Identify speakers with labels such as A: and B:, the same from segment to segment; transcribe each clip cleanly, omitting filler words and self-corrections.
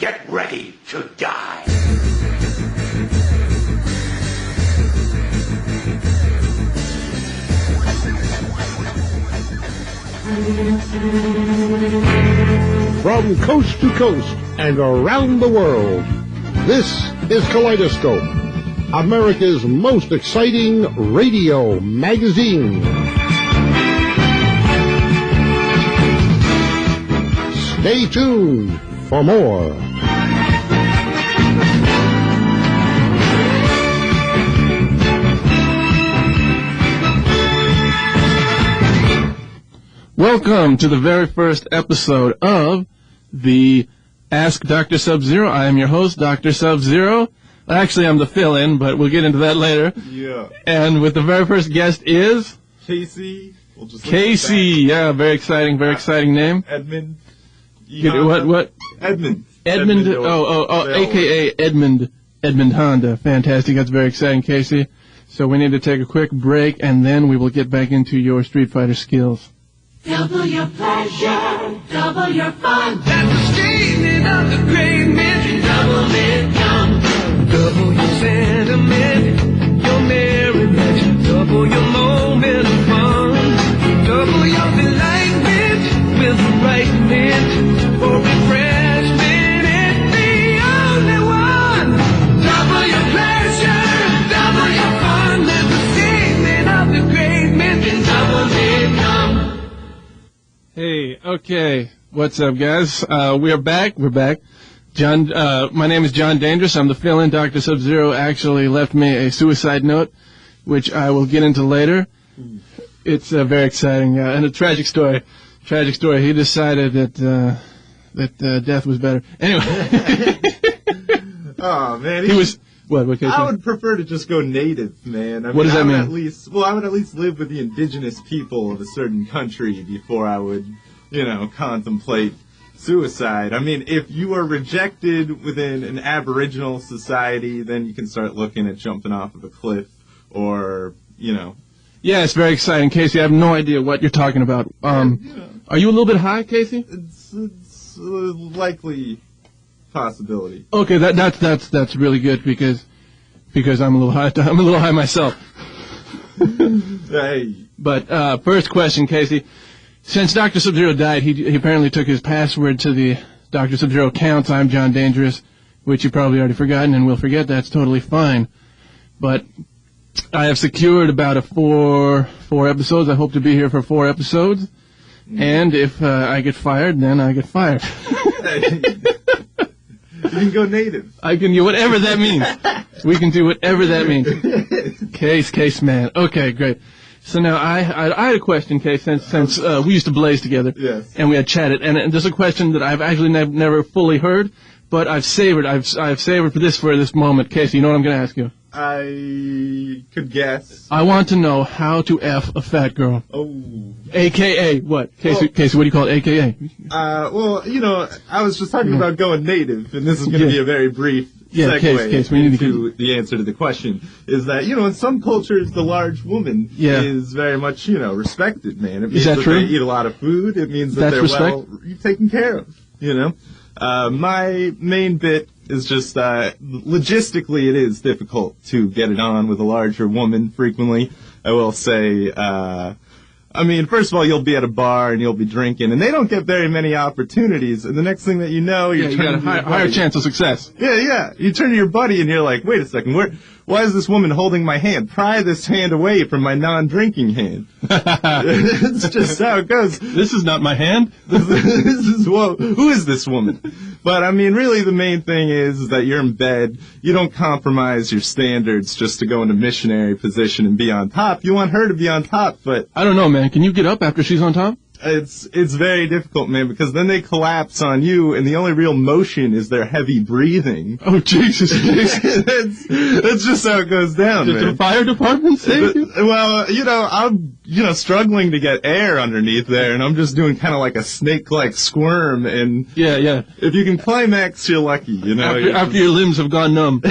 A: Get ready to die.
B: From coast to coast and around the world, this is Kaleidoscope, America's most exciting radio magazine. Stay tuned for more.
C: Welcome to the very first episode of the Ask Dr. Sub-Zero. I am your host, Dr. Sub-Zero. Actually, I'm the fill-in, but we'll get into that later.
D: Yeah.
C: And with the very first guest is...
D: Casey.
C: Casey. Yeah, very exciting name.
D: Edmund.
C: What?
D: Edmund.
C: Edmund. A.K.A. Edmund Honda. Fantastic. That's very exciting, Casey. So we need to take a quick break, and then we will get back into your Street Fighter skills.
E: Double your pleasure, double your fun.
F: That's the statement of the great men.
E: Double income.
F: Double your sentiment, your merriment. Double your moment of fun. Double your delightment with the right mint. For refreshment, it's the only one. Double your pleasure, double your fun. That's the statement of the great men.
E: Double income.
C: Hey, okay. What's up, guys? We're back. John, my name is John Dangerous. I'm the fill-in. Dr. Sub-Zero actually left me a suicide note, which I will get into later. It's very exciting, and a tragic story. He decided that death was better. Anyway.
D: Oh, man.
C: He was... What, Casey?
D: I would prefer to just go native, man.
C: What does that mean?
D: I would at least live with the indigenous people of a certain country before I would, contemplate suicide. I mean, if you are rejected within an Aboriginal society, then you can start looking at jumping off of a cliff or,
C: Yeah, it's very exciting, Casey. I have no idea what you're talking about. Are you a little bit high, Casey?
D: It's a likely possibility.
C: Okay, that's really good because I'm a little high. I'm a little high myself.
D: Hey.
C: But first question, Casey. Since Dr. Sub-Zero died, he apparently took his password to the Dr. Sub-Zero accounts. I'm John Dangerous, which you probably already forgotten and will forget. That's totally fine. But I have secured about four episodes. I hope to be here for 4 episodes. And if I get fired, then I get fired.
D: You can go native.
C: I can do whatever that means. We can do whatever that means. Case, man. Okay, great. So now I had a question, Case, since we used to blaze together.
D: Yes.
C: And we had chatted, and there's a question that I've actually never fully heard, but I've savored for this moment, Case. You know what I'm going to ask you?
D: I could guess.
C: I want to know how to F a fat girl.
D: Oh.
C: AKA what? Casey, what do you call it? AKA?
D: I was just talking about going native, and this is going to be a very brief segue
C: Case, we need
D: into the answer to the question. Is that, in some cultures, the large woman is very much, respected, man. It means
C: that true?
D: They eat a lot of food. It means that they're well taken care of, My main bit is just, logistically it is difficult to get it on with a larger woman frequently. I will say, first of all, you'll be at a bar and you'll be drinking, and they don't get very many opportunities, and the next thing that you know,
C: you got a higher chance of success.
D: Yeah. You turn to your buddy and you're like, wait a second, why is this woman holding my hand? Pry this hand away from my non-drinking hand. It's just how it goes.
C: This is not my hand.
D: Who is this woman? But, really the main thing is that you're in bed. You don't compromise your standards just to go into missionary position and be on top. You want her to be on top, but...
C: I don't know, man. Can you get up after she's on top?
D: It's very difficult, man, because then they collapse on you, and the only real motion is their heavy breathing.
C: Oh, Jesus.
D: That's just how it goes down,
C: Did
D: man.
C: the fire department save you?
D: Well, I'm, struggling to get air underneath there, and I'm just doing kind of like a snake-like squirm, and...
C: Yeah.
D: If you can climax, you're lucky,
C: After your limbs have gone numb.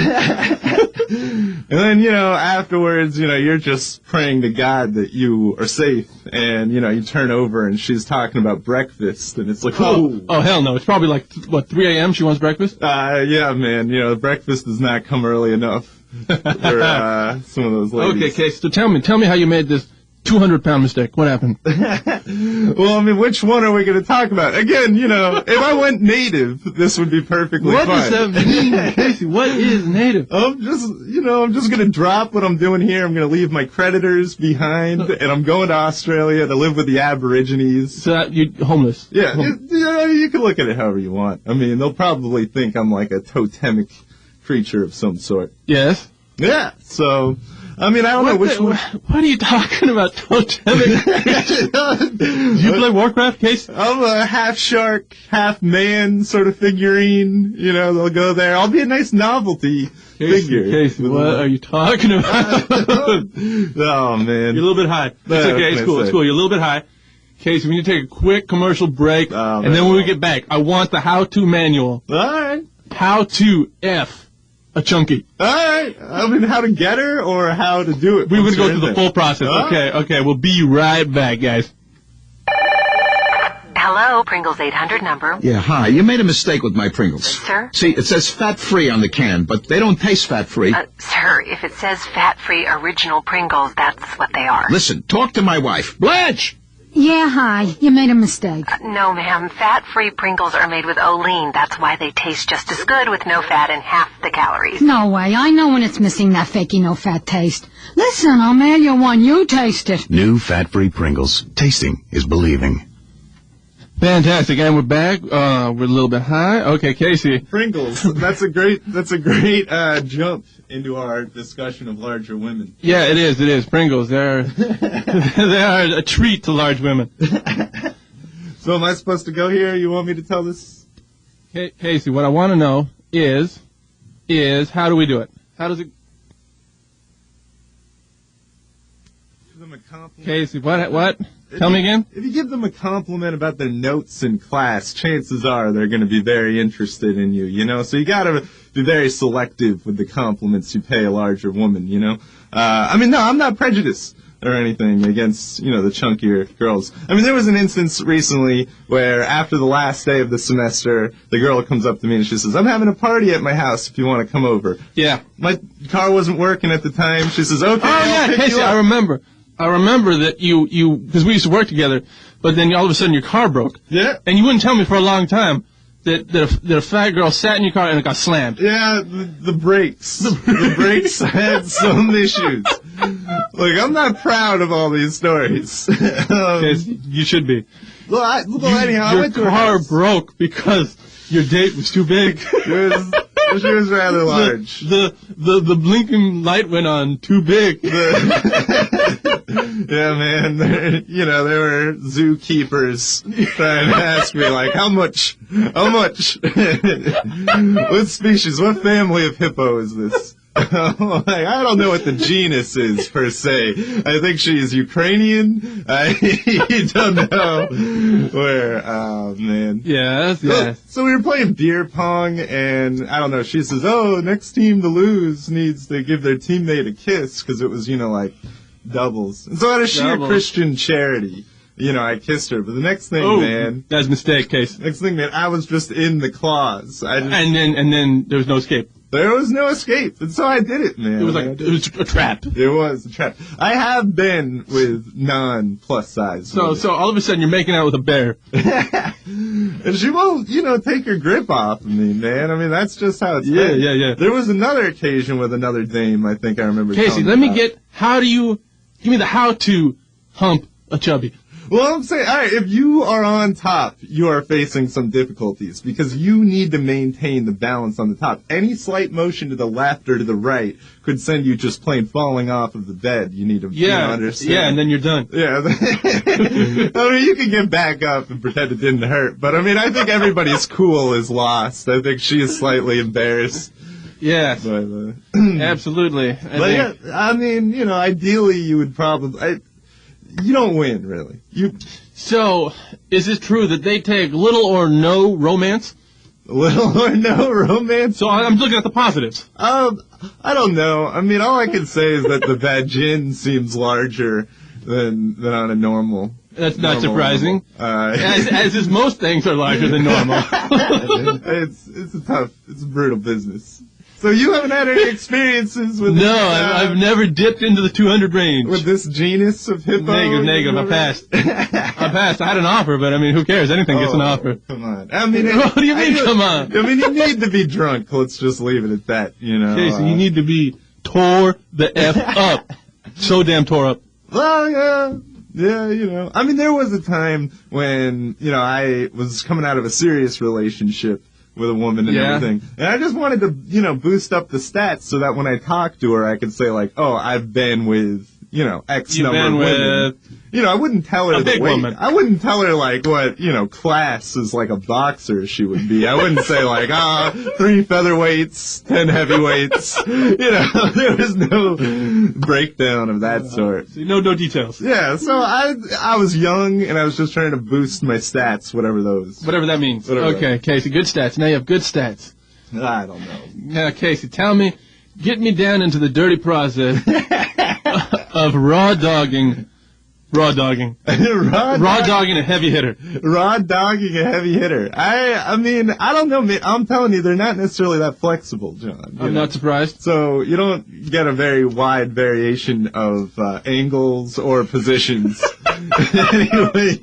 D: And then, afterwards, you're just praying to God that you are safe. And, you turn over and she's talking about breakfast. And it's like,
C: oh, hell no. It's probably like, 3 a.m. she wants breakfast?
D: Yeah, man. Breakfast does not come early enough for some of those ladies.
C: Okay, so tell me how you made this 200-pound mistake. What happened?
D: Well, I mean, which one are we going to talk about? Again, if I went native, this would be perfectly fine.
C: What does that mean, Casey? What is native?
D: I'm just going to drop what I'm doing here. I'm going to leave my creditors behind, and I'm going to Australia to live with the Aborigines.
C: So you're homeless?
D: Yeah, you can look at it however you want. I mean, they'll probably think I'm like a totemic creature of some sort.
C: Yes?
D: Yeah, so... I mean, I don't know which one.
C: What are you talking about, totemic? Do you play Warcraft, Case?
D: I'm a half shark, half man sort of figurine. They'll go there. I'll be a nice novelty figure.
C: Casey, what are you talking about?
D: Oh, man.
C: You're a little bit high. It's okay, it's cool. You're a little bit high. Casey, we need to take a quick commercial break, and then when we get back, I want the how-to manual.
D: All right.
C: How to F a chunky.
D: All right. I mean, how to get her or how to do it?
C: We're going to go through the full process. Okay. We'll be right back, guys.
G: Hello, Pringles 800 number.
H: Yeah, hi. You made a mistake with my Pringles.
G: Sir?
H: See, it says fat-free on the can, but they don't taste fat-free.
G: Sir, if it says fat-free original Pringles, that's what they are.
H: Listen, talk to my wife. Blanche!
I: Yeah, hi. You made a mistake.
G: No, ma'am. Fat-free Pringles are made with Olean. That's why they taste just as good with no fat and half the calories.
I: No way. I know when it's missing that fakey no-fat taste. Listen, I'll mail you one. You taste it.
J: New fat-free Pringles. Tasting is believing.
C: Fantastic, and we're back. We're a little bit high. Okay, Casey.
D: Pringles. That's a great jump into our discussion of larger women.
C: Yeah, it is. Pringles. They're a treat to large women.
D: So am I supposed to go here? You want me to tell this?
C: Casey, what I want to know is how do we do it? How does it?
D: Give them a compliment.
C: Casey, what? Tell me again?
D: If you give them a compliment about their notes in class, chances are they're going to be very interested in you, So you got to be very selective with the compliments you pay a larger woman, I mean, no, I'm not prejudiced or anything against, the chunkier girls. I mean, there was an instance recently where after the last day of the semester, the girl comes up to me and she says, I'm having a party at my house if you want to come over.
C: Yeah.
D: My car wasn't working at the time. She says, okay, I'll pick
C: Casey,
D: you up.
C: I remember that you, because we used to work together, but then all of a sudden your car broke.
D: Yeah.
C: And you wouldn't tell me for a long time that a fat girl sat in your car and it got slammed.
D: Yeah, the brakes. The brakes had some issues. Like, I'm not proud of all these stories.
C: You should be.
D: Anyhow,
C: your car broke because your date was too big.
D: She was rather large.
C: The blinking light went on too big.
D: Yeah, man. There were zookeepers trying to ask me, like, how much? What species, what family of hippo is this? I don't know what the genus is, per se. I think she's Ukrainian. I don't know where. Oh, man.
C: Yes.
D: So we were playing beer pong, and I don't know, she says, next team to lose needs to give their teammate a kiss, because it was, doubles. And so out of sheer Christian charity, I kissed her. But the next thing, man.
C: That's a mistake, Case.
D: Next thing, man, I was just in the claws.
C: And then there was no escape.
D: There was no escape, and so I did it, man.
C: It was it was a trap.
D: It was a trap. I have been with non-plus size.
C: So all of a sudden you're making out with a bear.
D: And she won't, take her grip off of me, man. I mean, that's just how it's been.
C: Yeah.
D: There was another occasion with another dame, I think I remember.
C: Casey, give me the how to hump a chubby.
D: Well, I'm saying, all right, if you are on top, you are facing some difficulties because you need to maintain the balance on the top. Any slight motion to the left or to the right could send you just plain falling off of the bed. You need to understand.
C: Yeah, and then you're done.
D: Yeah. I mean, you can get back up and pretend it didn't hurt, but I mean, I think everybody's cool is lost. I think she is slightly embarrassed.
C: Yes.
D: But,
C: absolutely.
D: I mean, ideally you would probably... You don't win, really.
C: So, is it true that they take little or no romance
D: Little or no romance.
C: So I'm looking at the positives.
D: I don't know. I mean, all I can say is that the vagin seems larger than on a normal.
C: That's not surprising.
D: Animal.
C: As is most things are larger than normal.
D: It's a brutal business. So you haven't had any experiences with
C: No, I've never dipped into the 200 range.
D: With this genus of hippo?
C: Negative. I passed. I had an offer, but I mean, who cares? Anything gets an offer.
D: Come on. I mean,
C: what do you mean, come on?
D: I mean, you need to be drunk. Let's just leave it at that, you know.
C: Casey, you need to be tore the F up. So damn tore up.
D: Well, yeah, you know. I mean, there was a time when, you know, I was coming out of a serious relationship with a woman and everything. And I just wanted to, you know, boost up the stats so that when I talk to her, I could say, like, oh, I've been with, you know, X number of women. You know, I wouldn't tell her
C: a big woman.
D: I wouldn't tell her, like, what, you know, class is like a boxer she would be. I wouldn't say, like, 3 featherweights, 10 heavyweights. You know, there was no breakdown of that sort.
C: So no details.
D: Yeah, so I was young, and I was just trying to boost my stats, whatever
C: that means. Okay, Casey, good stats. Now you have good stats.
D: I don't know.
C: Now, Casey, get me down into the dirty process of raw dogging a heavy hitter.
D: Raw dogging a heavy hitter. I mean, I don't know. I'm telling you, they're not necessarily that flexible, John.
C: I'm not surprised.
D: So you don't get a very wide variation of angles or positions. Anyway,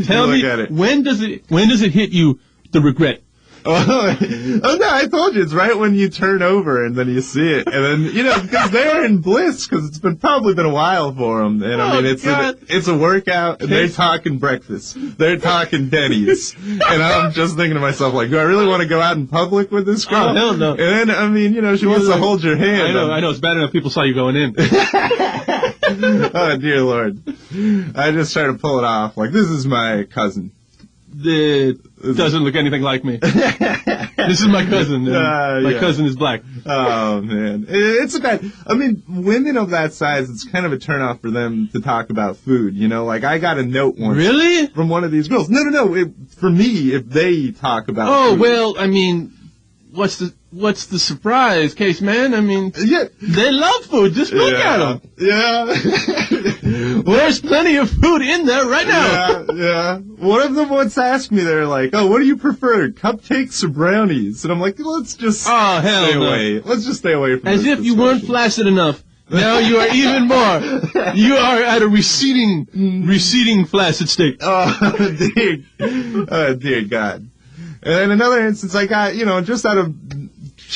C: tell me, when does it hit you, the regret?
D: Oh no, I told you, it's right when you turn over and then you see it. And then, you know, because they're in bliss, because it's probably been a while for them. And I mean, it's a workout, and they're talking breakfast. They're talking Denny's. And I'm just thinking to myself, like, do I really want to go out in public with this girl?
C: Oh, hell no.
D: And then, I mean, you know, she wants to hold your hand.
C: I know, it's bad enough people saw you going in.
D: Oh, dear Lord. I just try to pull it off, like, this is my cousin.
C: It doesn't look anything like me. This is my cousin. My cousin is black.
D: Oh, man. It's I mean, women of that size, it's kind of a turnoff for them to talk about food, you know? Like, I got a note once.
C: Really?
D: From one of these girls. No. For me, if they talk about food.
C: Oh, well, I mean, what's the surprise, Case Man? I mean, they love food. Just look at them.
D: Yeah.
C: There's plenty of food in there right now.
D: Yeah. One of them once asked me, they're like, oh, what do you prefer, cupcakes or brownies? And I'm like, let's just stay away. Let's just stay away from this.
C: As if you weren't flaccid enough. Now you are even more. You are at a receding flaccid state.
D: Oh, dear God. And in another instance, I got, you know, just out of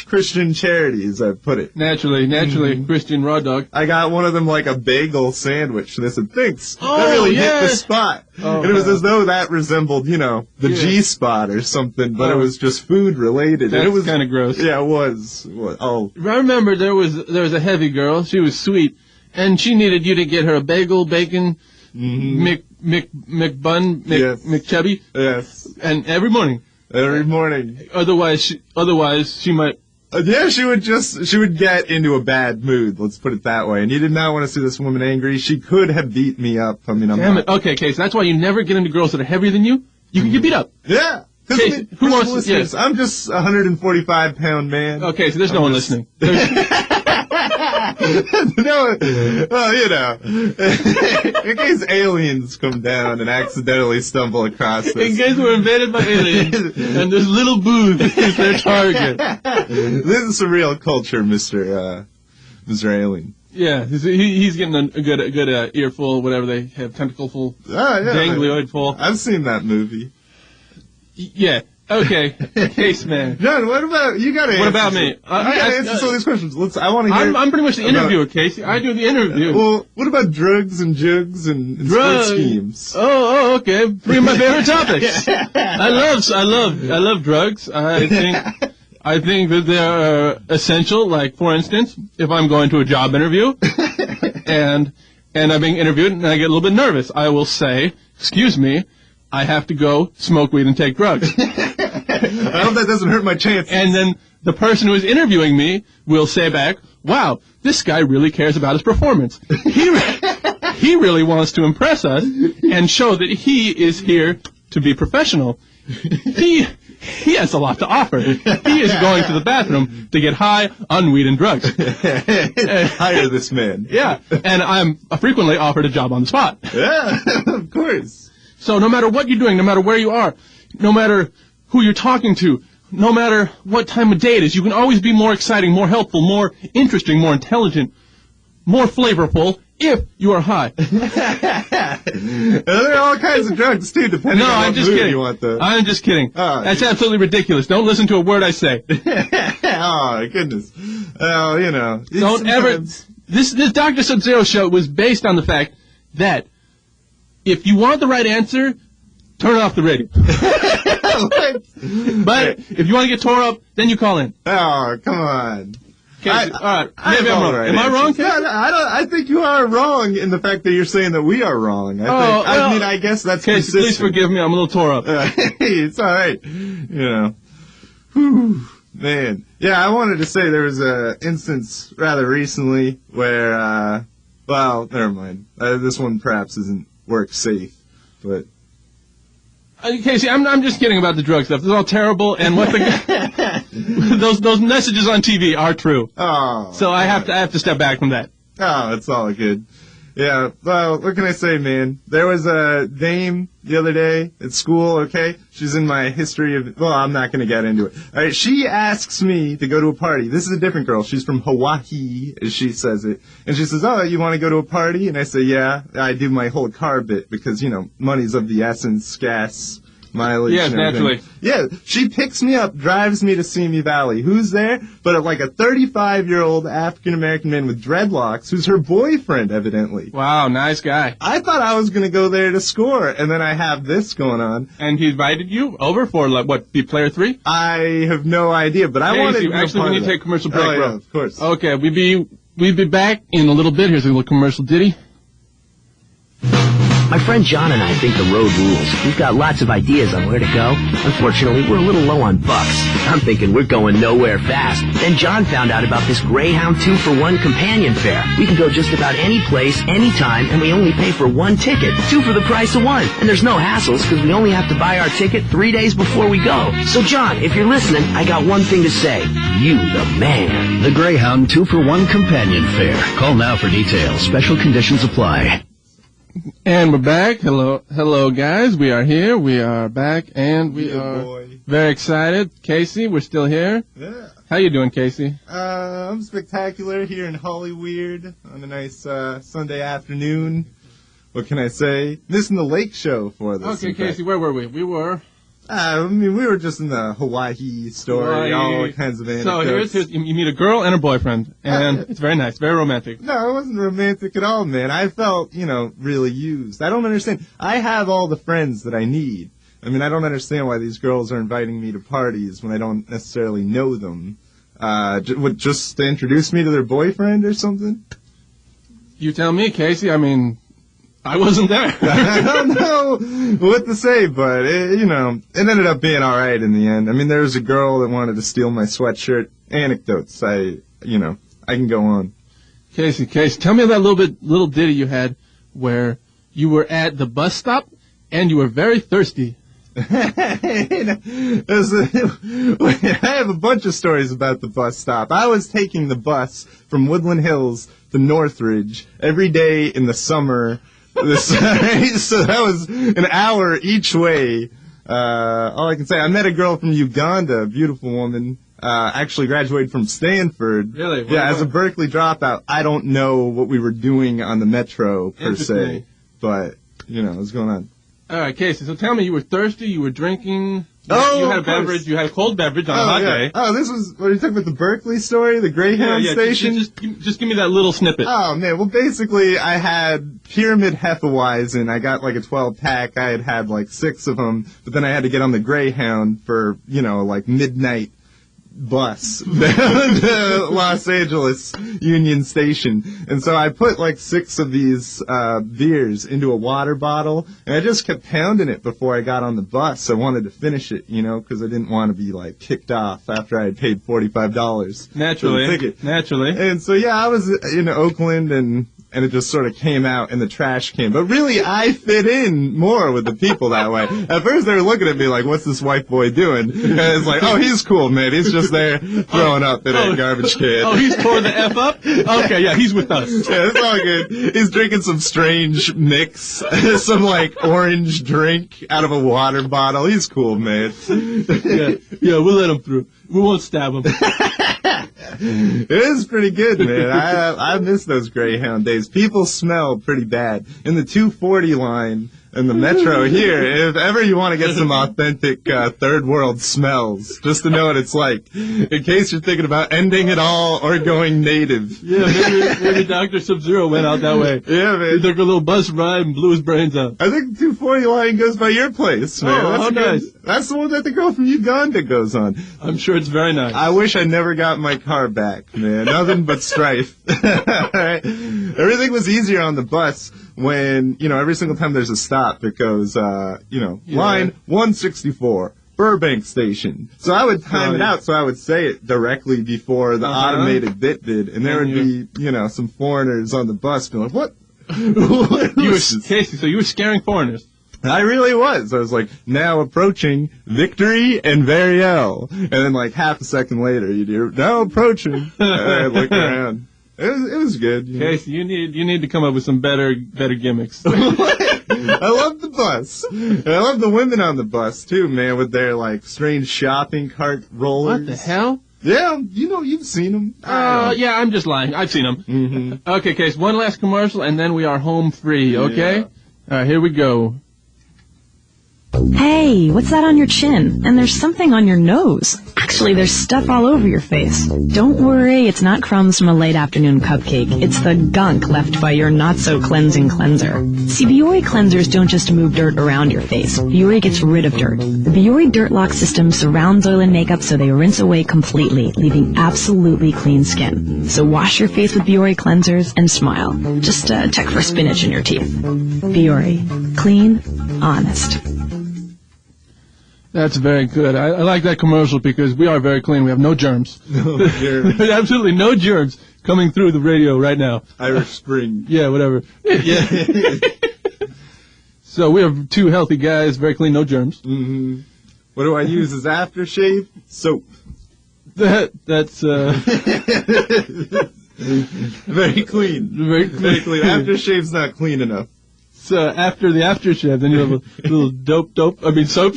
D: Christian charities, I put it.
C: Naturally, Christian raw dog.
D: I got one of them like a bagel sandwich, and I said, thanks. That really hit the spot. And it was as though that resembled, you know, the G-spot or something, but it was just food related.
C: That's
D: it was
C: kind of gross.
D: Yeah, it was. Oh.
C: I remember there was a heavy girl. She was sweet, and she needed you to get her a bagel, bacon, McChubby.
D: Yes.
C: And every morning. Otherwise she might.
D: She would get into a bad mood, let's put it that way. And you did not want to see this woman angry. She could have beat me up. I mean,
C: Damn it. Okay, so that's why you never get into girls that are heavier than you. You can get beat up.
D: Yeah.
C: Case, who wants to? Yes.
D: I'm just a 145-pound man.
C: Okay, so there's no one listening.
D: No, well, you know, in case aliens come down and accidentally stumble across this.
C: In case we're invaded by aliens, and this little booth is their target.
D: This is some real culture, Mr. Alien.
C: Yeah, he's getting a good earful, whatever they have, tentacleful, ganglioidful.
D: I've seen that movie.
C: Yeah. Okay, Case Man.
D: John, what about you? Got to.
C: What about me?
D: You got to answer some of these questions. I want to hear.
C: I'm pretty much the interviewer, Casey. I do the interview.
D: Well, what about drugs and jugs and sports schemes?
C: Oh, okay. 3 of my favorite topics. I love drugs. I think that they are essential. Like, for instance, if I'm going to a job interview and I'm being interviewed and I get a little bit nervous, I will say, "Excuse me, I have to go smoke weed and take drugs."
D: I hope that doesn't hurt my chances.
C: And then the person who is interviewing me will say back, "Wow, this guy really cares about his performance. He really wants to impress us and show that he is here to be professional. he has a lot to offer. He is going to the bathroom to get high on weed and drugs.
D: Hire this man.
C: Yeah, and I'm frequently offered a job on the spot.
D: Yeah, of course.
C: So no matter what you're doing, no matter where you are, no matter who you're talking to, no matter what time of day it is, you can always be more exciting, more helpful, more interesting, more intelligent, more flavorful if you are high.
D: There are all kinds of drugs, too, depending on what mood you want, though.
C: I'm just kidding. That's absolutely ridiculous. Don't listen to a word I say.
D: Oh, goodness. Well, you know.
C: Don't ever... This Dr. Sub-Zero show was based on the fact that if you want the right answer, turn off the radio. But if you want to get tore up, then you call in.
D: Oh, come on.
C: All right. Maybe I'm wrong. Am I wrong, Casey?
D: I think you are wrong in the fact that you're saying that we are wrong. I guess that's
C: Casey,
D: consistent.
C: please forgive me. I'm a little tore up.
D: It's all right. You know. Whew, man. Yeah, I wanted to say there was a instance rather recently where, well, never mind. This one perhaps isn't work safe, but...
C: Casey, I'm just kidding about the drug stuff. It's all terrible, and what those messages on TV are true.
D: Oh,
C: so I have to step back from that.
D: Oh, it's all good. Yeah. Well, what can I say, man? There was a dame the other day at school. Okay, she's in my history of. Well, I'm not going to get into it. All right. She asks me to go to a party. This is a different girl. She's from Hawaii, as she says it, and she says, "Oh, you want to go to a party?" And I say, "Yeah." I do my whole car bit because money's of the essence, gas. Mileage.
C: Yes, naturally.
D: Yeah, she picks me up, drives me to Simi Valley. Who's there? But like a 35-year-old African-American man with dreadlocks who's her boyfriend, evidently.
C: Wow, nice guy.
D: I thought I was going to go there to score, and then I have this going on.
C: And he invited you over for, like, what, be player 3?
D: I have no idea, but I wanted to
C: actually, we need to take a commercial break, bro.
D: Yeah, of course.
C: Okay, we'll be back in a little bit. Here's a little commercial ditty.
K: My friend John and I think the road rules. We've got lots of ideas on where to go. Unfortunately, we're a little low on bucks. I'm thinking we're going nowhere fast. Then John found out about this Greyhound 2-for-1 companion fare. We can go just about any place, anytime, and we only pay for one ticket. 2 for the price of 1. And there's no hassles because we only have to buy our ticket 3 days before we go. So John, if you're listening, I got one thing to say. You the man.
J: The Greyhound 2-for-1 companion fare. Call now for details. Special conditions apply.
C: And we're back. Hello, guys. We are here. We are back, and we are very excited. Casey, we're still here.
D: Yeah.
C: How you doing, Casey?
D: I'm spectacular here in Hollyweird on a nice Sunday afternoon. What can I say? Missing the lake show for this.
C: Okay, Casey, where were we? We were...
D: we were just in the Hawaii story, all kinds of anecdotes.
C: So here's you meet a girl and her boyfriend, and it's very nice, very romantic.
D: No, it wasn't romantic at all, man. I felt, really used. I don't understand. I have all the friends that I need. I mean, I don't understand why these girls are inviting me to parties when I don't necessarily know them. Just to introduce me to their boyfriend or something?
C: You tell me, Casey. I mean... I wasn't there.
D: I don't know what to say, but, it ended up being all right in the end. I mean, there was a girl that wanted to steal my sweatshirt. Anecdotes. I can go on.
C: Casey, tell me that little ditty you had where you were at the bus stop and you were very thirsty.
D: I have a bunch of stories about the bus stop. I was taking the bus from Woodland Hills to Northridge every day in the summer. So that was an hour each way. All I can say, I met a girl from Uganda, a beautiful woman, actually graduated from Stanford.
C: Really?
D: Yeah, as a Berkeley dropout. I don't know what we were doing on the metro, per se. But, what's going on?
C: All right, Casey, so tell me, you were thirsty, you were drinking...
D: Oh,
C: you had a beverage. You had a cold beverage on a hot day.
D: Oh, this was... What are you talking about, the Berkeley story? The Greyhound station?
C: Just give me that little snippet.
D: Oh, man. Well, basically, I had Pyramid Hefeweizen. I got like a 12-pack. I had like 6 of them. But then I had to get on the Greyhound for, like midnight bus down to Los Angeles Union Station. And so I put like 6 of these beers into a water bottle, and I just kept pounding it before I got on the bus. I wanted to finish it, because I didn't want to be like kicked off after I had paid $45
C: Naturally.
D: for the ticket.
C: Naturally.
D: And so, I was in Oakland, and and it just sort of came out in the trash can. But really, I fit in more with the people that way. At first, they were looking at me like, what's this white boy doing? And it's like, oh, he's cool, man. He's just there throwing up in a garbage can.
C: Oh, he's pouring the F up? Okay, yeah, he's with us.
D: Yeah, it's all good. He's drinking some strange mix, some like orange drink out of a water bottle. He's cool, man.
C: Yeah, we'll let him through. We won't stab him.
D: It is pretty good, man. I miss those Greyhound days. People smell pretty bad. In the 240 line in the metro here, if ever you want to get some authentic third world smells, just to know what it's like, in case you're thinking about ending it all or going native.
C: Yeah, maybe Dr. Sub-Zero went out that way.
D: Yeah, man.
C: He took a little bus ride and blew his brains out.
D: I think the 240 line goes by your place, man.
C: Oh, how nice.
D: That's the one that the girl from Uganda goes on.
C: I'm sure it's very nice.
D: I wish I never got my car back, man. Nothing but strife. Right? Everything was easier on the bus when, every single time there's a stop, it goes, line 164. Burbank Station. So I would time it out so I would say it directly before the automated bit did, and there would be, some foreigners on the bus being like, what?
C: Casey, so you were scaring foreigners.
D: I really was. I was like, now approaching Victory and Variel. And then like half a second later, you'd hear, now approaching. And I'd look around. It was good.
C: Casey, you need to come up with some better gimmicks.
D: I love the bus. And I love the women on the bus, too, man, with their, like, strange shopping cart rollers.
C: What the hell?
D: Yeah, you've seen them.
C: Yeah, I'm just lying. I've seen them. Mm-hmm. Okay, Case, one last commercial, and then we are home free, okay?
D: Yeah.
C: All right, here we go.
L: Hey, what's that on your chin? And there's something on your nose. Actually, there's stuff all over your face. Don't worry, it's not crumbs from a late afternoon cupcake. It's the gunk left by your not-so-cleansing cleanser. See, Biore cleansers don't just move dirt around your face. Biore gets rid of dirt. The Biore Dirt Lock system surrounds oil and makeup so they rinse away completely, leaving absolutely clean skin. So wash your face with Biore cleansers and smile. Just check for spinach in your teeth. Biore. Clean, honest.
C: That's very good. I like that commercial because we are very clean. We have no germs.
D: No germs.
C: Absolutely no germs coming through the radio right now.
D: Irish Spring.
C: Yeah, whatever. Yeah. So we have two healthy guys, very clean, no germs.
D: Mm-hmm. What do I use as aftershave? Soap.
C: That's
D: very clean. Very clean. Aftershave's not clean enough.
C: So after the aftershave, then you have a little soap.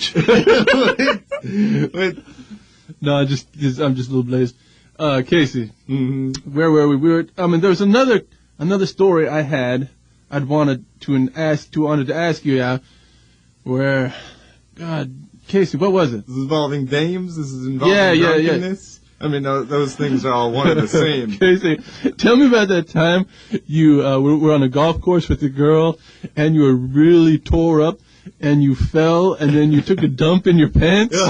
C: No, I'm just a little blazed. Casey, where were we? There was another story I had. I'd wanted to ask you out. Where, God, Casey, what was it?
D: This is involving dames. This is involving drunkenness. I mean, those things are all one and the same.
C: Casey, tell me about that time you were on a golf course with a girl, and you were really tore up, and you fell, and then you took a dump in your pants.
D: These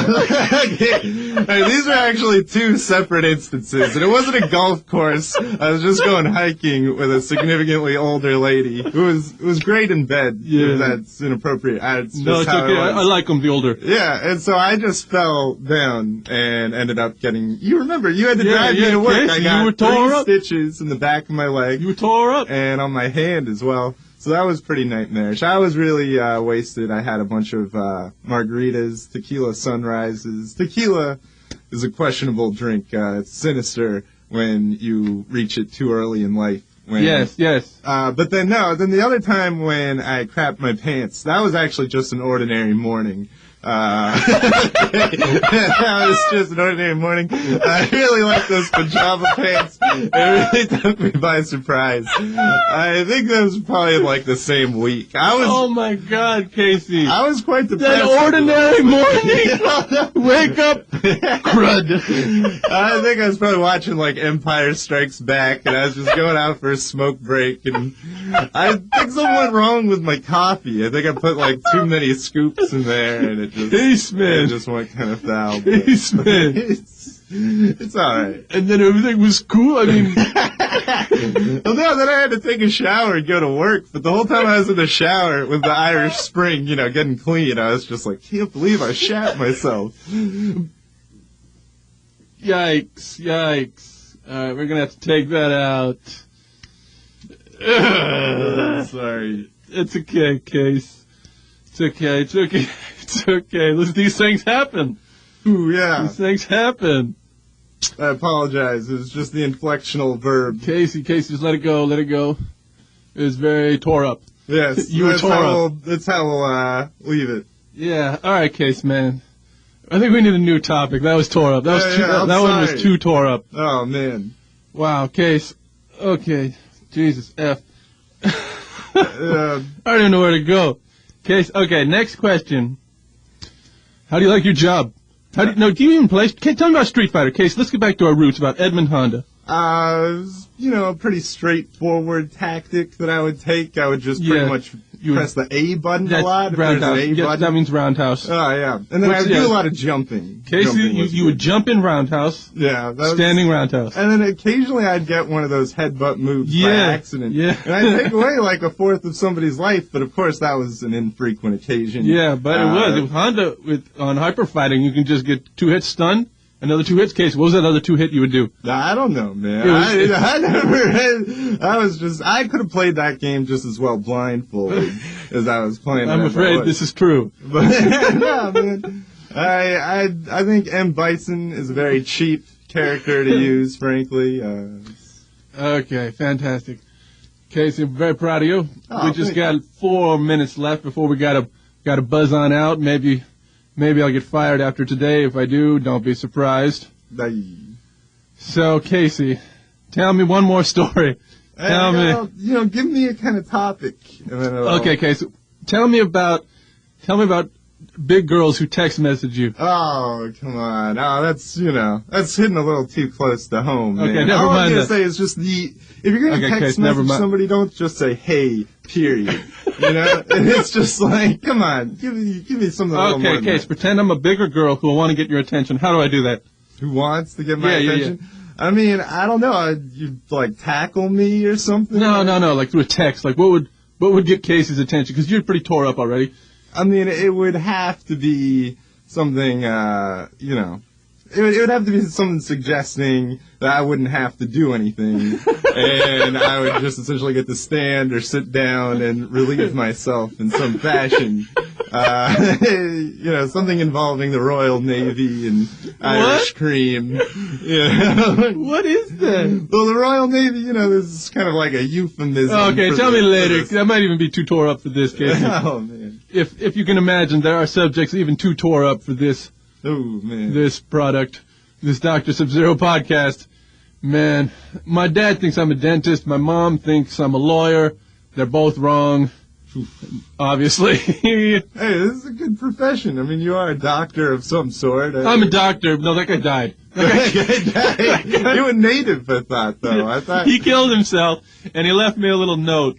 D: are actually two separate instances, and it wasn't a golf course. I was just going hiking with a significantly older lady who was great in bed.
C: Yeah,
D: that's inappropriate.
C: No, it's okay. I like them, the older.
D: Yeah, and so I just fell down and ended up getting. You remember, you had to drive me to work.
C: Casey,
D: I got
C: you were tore up.
D: stitches in the back of my leg.
C: You were tore up,
D: and on my hand as well. So that was pretty nightmarish. I was really wasted. I had a bunch of margaritas, tequila sunrises. Tequila is a questionable drink. It's sinister when you reach it too early in life.
C: Yes.
D: But then the other time when I crapped my pants, that was actually just an ordinary morning. That was just an ordinary morning. I really like those pajama pants. It really took me by surprise. I think that was probably like the same week.
C: Oh my God, Casey!
D: I was quite depressed.
C: That ordinary morning. Wake up, crud.
D: I think I was probably watching like Empire Strikes Back, and I was just going out for a smoke break, and I think something went wrong with my coffee. I think I put like too many scoops in there, and it just went kind of foul. It's alright.
C: And then everything was cool. I mean,
D: well, no, then I had to take a shower and go to work. But the whole time I was in the shower with the Irish Spring, getting clean, I was just like, can't believe I shat myself.
C: Yikes. Alright, we're gonna have to take that out.
D: Sorry.
C: It's okay, Case. It's okay. It's okay. It's okay. Listen, these things happen.
D: Ooh, yeah.
C: These things happen.
D: I apologize. It was just the inflectional verb.
C: Casey, just let it go. Let it go. It was very tore up.
D: Yes.
C: You were tore up.
D: That's how we'll leave it.
C: Yeah. All right, Case, man. I think we need a new topic. That was tore up. That one was too tore up.
D: Oh, man.
C: Wow, Case. Okay. Jesus, F. I don't even know where to go. Case, okay, next question. How do you like your job? Do you even play? Tell me about Street Fighter. Case, let's get back to our roots about Edmund Honda.
D: A pretty straightforward tactic that I would take. I would just pretty much press the A button a lot.
C: Button. That means roundhouse.
D: Oh, yeah. And then I would do a lot of jumping.
C: Casey, you would jump in roundhouse.
D: Yeah.
C: Standing roundhouse.
D: And then occasionally I'd get one of those headbutt moves by accident.
C: Yeah.
D: And I'd take away like a fourth of somebody's life, but of course that was an infrequent occasion.
C: Yeah, but it was. With Honda, on hyper fighting, you can just get 2 hits stunned. Another 2 hits, Case. What was that other 2 hit you would do?
D: I don't know, man. I could have played that game just as well blindfolded as I was playing it.
C: I'm afraid this is true.
D: But, no, man. I think M. Bison is a very cheap character to use, frankly.
C: Okay, fantastic. Casey, I'm very proud of you. We just got 4 minutes left before we gotta buzz on out. Maybe I'll get fired after today. If I do, don't be surprised. So, Casey, tell me one more story. Tell me.
D: Give me a kind of topic.
C: Okay, Casey. Tell me about big girls who text message you.
D: Oh, come on. Oh, that's hitting a little too close to home, man.
C: Okay, never
D: mind. All I'm
C: going
D: to say is just if you're going to text message somebody, don't just say, hey, period. And it's just like, come on, give me something a little more.
C: Okay, Case, pretend I'm a bigger girl who will want to get your attention. How do I do that?
D: Who wants to get my attention? Yeah. I mean, I don't know. You tackle me or something?
C: No, like through a text. Like what would get Casey's attention? Because you're pretty tore up already.
D: I mean, it would have to be something, it would have to be something suggesting that I wouldn't have to do anything, and I would just essentially get to stand or sit down and relieve myself in some fashion. Something involving the Royal Navy and Irish cream.
C: What is that?
D: Well, the Royal Navy, this is kind of like a euphemism.
C: Okay, tell me later. That might even be too tore up for this, Casey.
D: Oh, man.
C: If you can imagine, there are subjects even too tore up for this.
D: Oh, man.
C: This product, this Dr. Sub-Zero podcast. Man, my dad thinks I'm a dentist. My mom thinks I'm a lawyer. They're both wrong. Obviously.
D: Hey, this is a good profession. I mean, you are a doctor of some sort.
C: I'm a doctor. No, that guy died.
D: That guy died. You were native, I thought, though. I thought
C: he killed himself, and he left me a little note.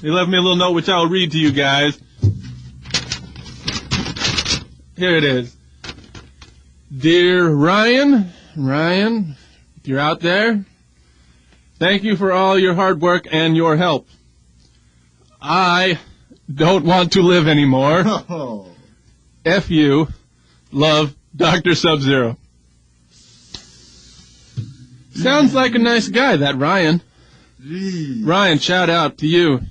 C: Which I'll read to you guys. Here it is. Dear Ryan, if you're out there, thank you for all your hard work and your help. I don't want to live anymore.
D: Oh.
C: F you. Love, Dr. Sub-Zero. Sounds like a nice guy, that Ryan.
D: Jeez.
C: Ryan, shout out to you.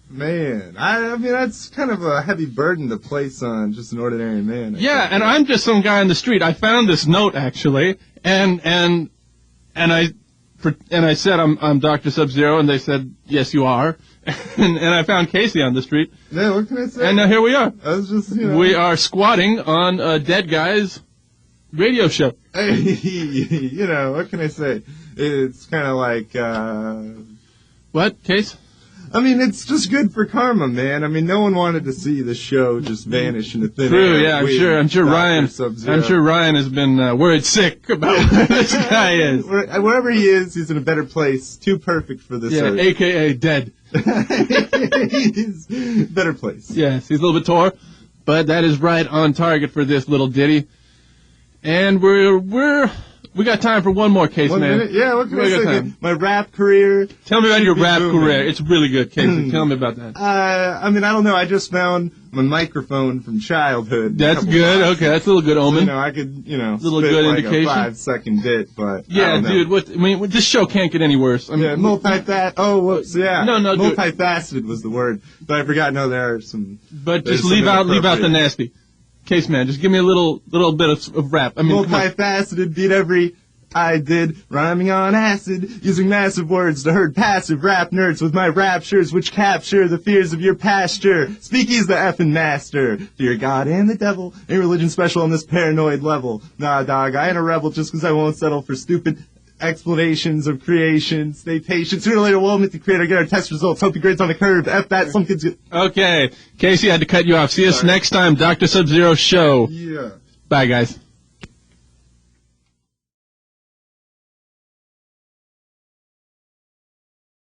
D: Man, I mean, that's kind of a heavy burden to place on just an ordinary man.
C: And I'm just some guy on the street. I found this note, actually, and I said I'm Dr. Sub-Zero, and they said, yes, you are. and I found Casey on the street.
D: Yeah, what can I say?
C: And now here we are.
D: I was just,
C: We are squatting on a dead guy's radio show.
D: Hey, what can I say? It's kind of like,
C: What, Case?
D: I mean, it's just good for karma, man. I mean, no one wanted to see the show just vanish into thin air.
C: True, yeah, I'm sure Ryan has been worried sick about where this guy is.
D: Wherever he is, he's in a better place. Too perfect for this earth.
C: A.K.A. dead.
D: He's better place.
C: Yes, he's a little bit tore, but that is right on target for this little ditty. And we're We got time for one more, Case,
D: 1
C: man.
D: minute? Yeah, what can I say?
C: Time.
D: My rap career.
C: Tell me about your rap
D: booming.
C: career. It's really good, Casey. Tell me about that.
D: I mean, I don't know. I just found my microphone from childhood.
C: That's good. Okay, that's a little good omen.
D: So, I could,
C: little
D: spit
C: good
D: like
C: indication.
D: a 5-second bit, but
C: yeah,
D: I don't know.
C: dude. This show can't get any worse. I mean,
D: multifaceted. Oh, whoops. Yeah.
C: No, dude.
D: Multifaceted was the word, but I forgot. No, there are some.
C: But just leave out the nasty. Case, man, just give me a little bit of rap. I mean,
D: multifaceted, beat every I did, rhyming on acid, using massive words to herd passive rap nerds with my raptures, which capture the fears of your pasture. Speaky's the effing master. Fear God and the devil, ain't religion special on this paranoid level. Nah, dog, I ain't a rebel just 'cause I won't settle for stupid explanations of creation. Stay patient. Sooner or later, we'll meet the creator, get our test results. Hope your grades on the curve. F that, some kids get...
C: Okay. Casey, I had to cut you off. See us next time, Dr. Sub-Zero Show.
D: Yeah.
C: Bye, guys.